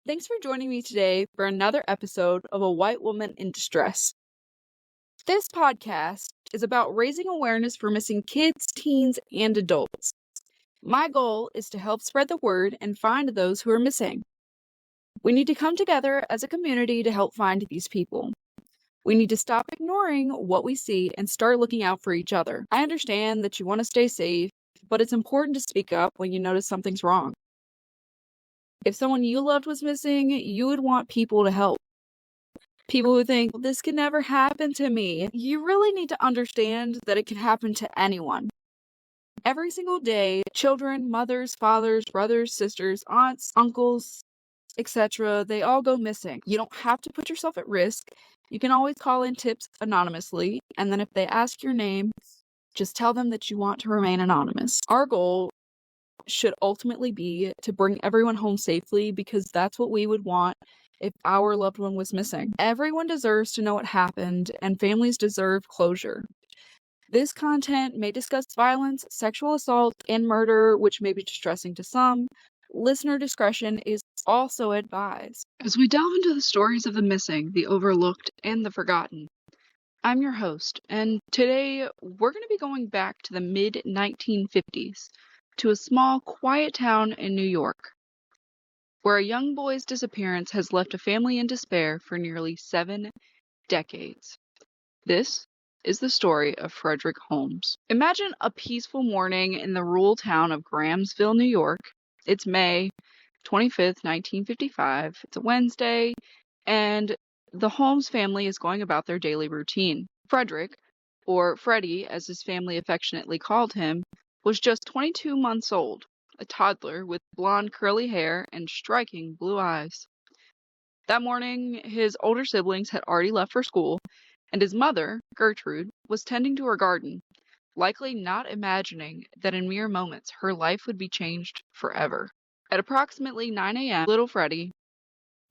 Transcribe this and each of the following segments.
Thanks for joining me today for another episode of A White Woman in Distress. This podcast is about raising awareness for missing kids, teens, and adults. My goal is to help spread the word and find those who are missing. We need to come together as a community to help find these people. We need to stop ignoring what we see and start looking out for each other. I understand that you want to stay safe, but it's important to speak up when you notice something's wrong. If someone you loved was missing, you would want people to help. People who think, this can never happen to me. You really need to understand that it can happen to anyone. Every single day, children, mothers, fathers, brothers, sisters, aunts, uncles, etc., they all go missing. You don't have to put yourself at risk. You can always call in tips anonymously, and then if they ask your name, just tell them that you want to remain anonymous. Our goal should ultimately be to bring everyone home safely, because that's what we would want if our loved one was missing. Everyone deserves to know what happened, and families deserve closure. This content may discuss violence, sexual assault, and murder, which may be distressing to some. Listener discretion is also advised. As we delve into the stories of the missing, the overlooked, and the forgotten, I'm your host, and today we're going to be going back to the mid-1950s to a small, quiet town in New York, where a young boy's disappearance has left a family in despair for nearly 7 decades. This is the story of Fredrick Holmes. Imagine a peaceful morning in the rural town of Grahamsville, New York. It's May 25th, 1955. It's a Wednesday, and the Holmes family is going about their daily routine. Fredrick, or Freddie as his family affectionately called him, was just 22 months old, a toddler with blonde curly hair and striking blue eyes. That morning, his older siblings had already left for school, and his mother, Gertrude, was tending to her garden, likely not imagining that in mere moments her life would be changed forever. At approximately 9 a.m., little Freddie,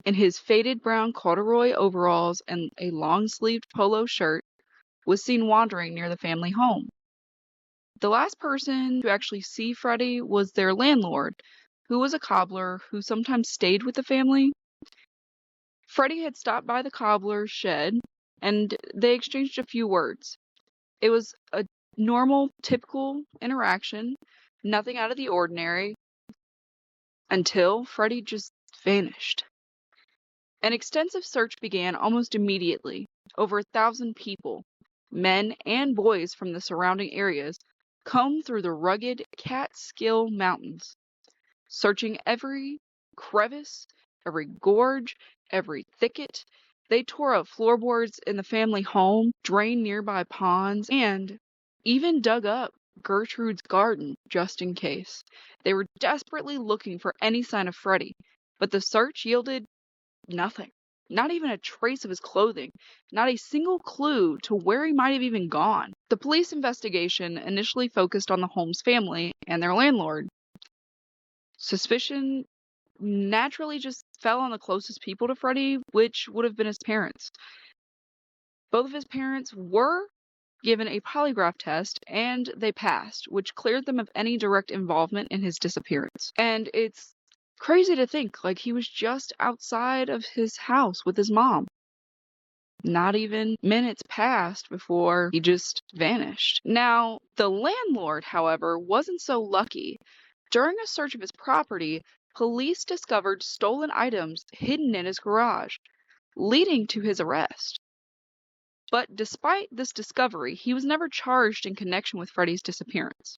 in his faded brown corduroy overalls and a long-sleeved polo shirt, was seen wandering near the family home. The last person to actually see Freddie was their landlord, who was a cobbler who sometimes stayed with the family. Freddie had stopped by the cobbler's shed, and they exchanged a few words. It was a normal, typical interaction, nothing out of the ordinary, until Freddie just vanished. An extensive search began almost immediately. Over 1,000 people, men and boys from the surrounding areas, combed through the rugged Catskill Mountains, searching every crevice, every gorge, every thicket. They tore up floorboards in the family home, drained nearby ponds, and even dug up Gertrude's garden just in case. They were desperately looking for any sign of Freddie, but the search yielded nothing. Not even a trace of his clothing, not a single clue to where he might have even gone. The police investigation initially focused on the Holmes family and their landlord. Suspicion naturally just fell on the closest people to Freddie, which would have been his parents. Both of his parents were given a polygraph test, and they passed, which cleared them of any direct involvement in his disappearance. And it's crazy to think, like, he was just outside of his house with his mom. Not even minutes passed before he just vanished. Now, the landlord, however, wasn't so lucky. During a search of his property, police discovered stolen items hidden in his garage, leading to his arrest. But despite this discovery, he was never charged in connection with Freddie's disappearance.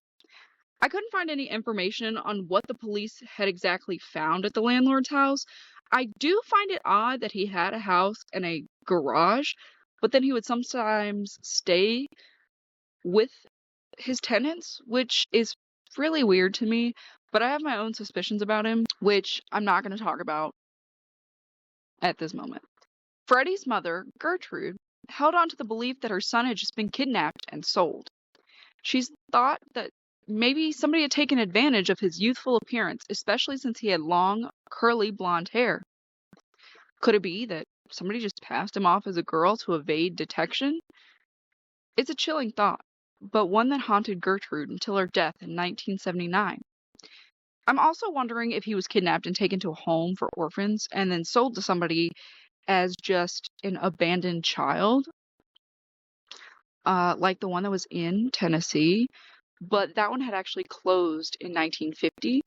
I couldn't find any information on what the police had exactly found at the landlord's house. I do find it odd that he had a house and a garage, but then he would sometimes stay with his tenants, which is really weird to me, but I have my own suspicions about him, which I'm not going to talk about at this moment. Freddie's mother, Gertrude, held on to the belief that her son had just been kidnapped and sold. She's thought that maybe somebody had taken advantage of his youthful appearance, especially since he had long, curly blonde hair. Could it be that somebody just passed him off as a girl to evade detection? It's a chilling thought, but one that haunted Gertrude until her death in 1979. I'm also wondering if he was kidnapped and taken to a home for orphans and then sold to somebody as just an abandoned child, like the one that was in Tennessee. But that one had actually closed in 1950.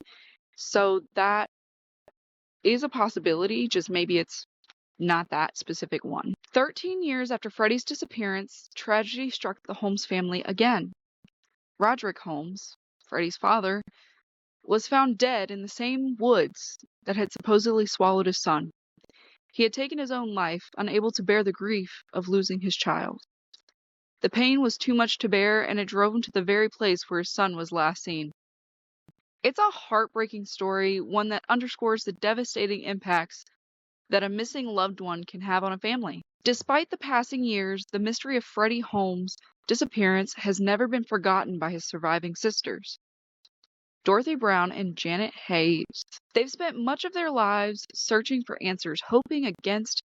So that is a possibility, just maybe it's not that specific one. 13 years after Freddie's disappearance, tragedy struck the Holmes family again. Fredrick Holmes, Freddie's father, was found dead in the same woods that had supposedly swallowed his son. He had taken his own life, unable to bear the grief of losing his child. The pain was too much to bear, and it drove him to the very place where his son was last seen. It's a heartbreaking story, one that underscores the devastating impacts that a missing loved one can have on a family. Despite the passing years, the mystery of Freddie Holmes' disappearance has never been forgotten by his surviving sisters, Dorothy Brown and Janet Hayes. They've spent much of their lives searching for answers, hoping against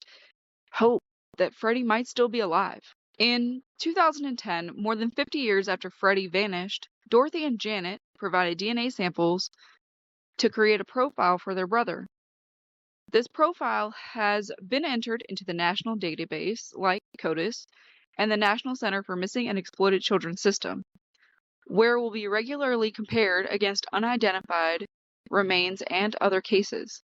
hope that Freddie might still be alive. In 2010, more than 50 years after Freddie vanished, Dorothy and Janet provided DNA samples to create a profile for their brother. This profile has been entered into the national database, like CODIS, and the National Center for Missing and Exploited Children system, where it will be regularly compared against unidentified remains and other cases.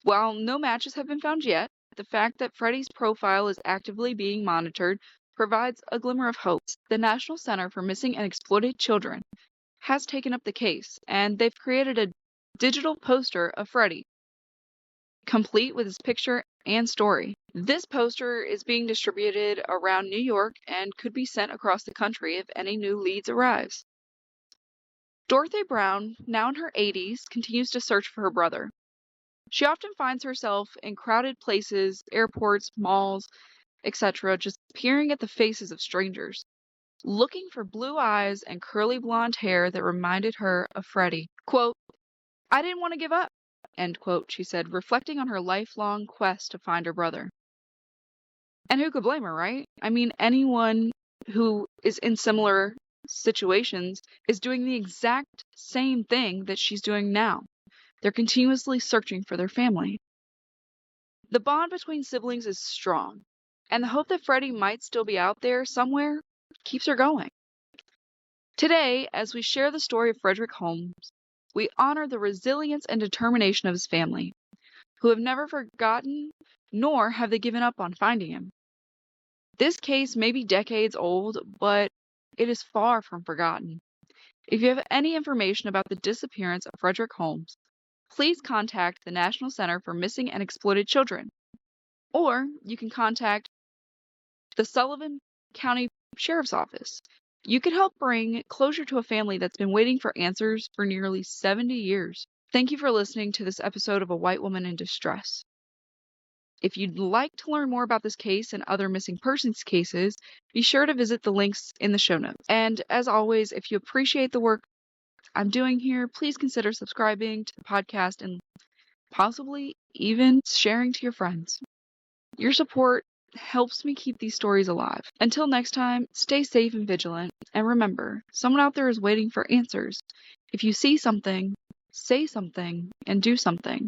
While no matches have been found yet, the fact that Freddie's profile is actively being monitored provides a glimmer of hope. The National Center for Missing and Exploited Children has taken up the case, and they've created a digital poster of Freddie, complete with his picture and story. This poster is being distributed around New York and could be sent across the country if any new leads arrives. Dorothy Brown, now in her 80s, continues to search for her brother. She often finds herself in crowded places, airports, malls, etc., just peering at the faces of strangers, looking for blue eyes and curly blonde hair that reminded her of Freddie. Quote, "I didn't want to give up," end quote, she said, reflecting on her lifelong quest to find her brother. And who could blame her, right? I mean, anyone who is in similar situations is doing the exact same thing that she's doing now. They're continuously searching for their family. The bond between siblings is strong, and the hope that Freddie might still be out there somewhere keeps her going. Today, as we share the story of Fredrick Holmes, we honor the resilience and determination of his family, who have never forgotten, nor have they given up on finding him. This case may be decades old, but it is far from forgotten. If you have any information about the disappearance of Fredrick Holmes, please contact the National Center for Missing and Exploited Children, or you can contact the Sullivan County Sheriff's Office. You could help bring closure to a family that's been waiting for answers for nearly 70 years. Thank you for listening to this episode of A White Woman in Distress. If you'd like to learn more about this case and other missing persons cases, be sure to visit the links in the show notes. And as always, if you appreciate the work I'm doing here, please consider subscribing to the podcast and possibly even sharing to your friends. Your support helps me keep these stories alive. Until next time, stay safe and vigilant, and remember, someone out there is waiting for answers. If you see something, say something, and do something.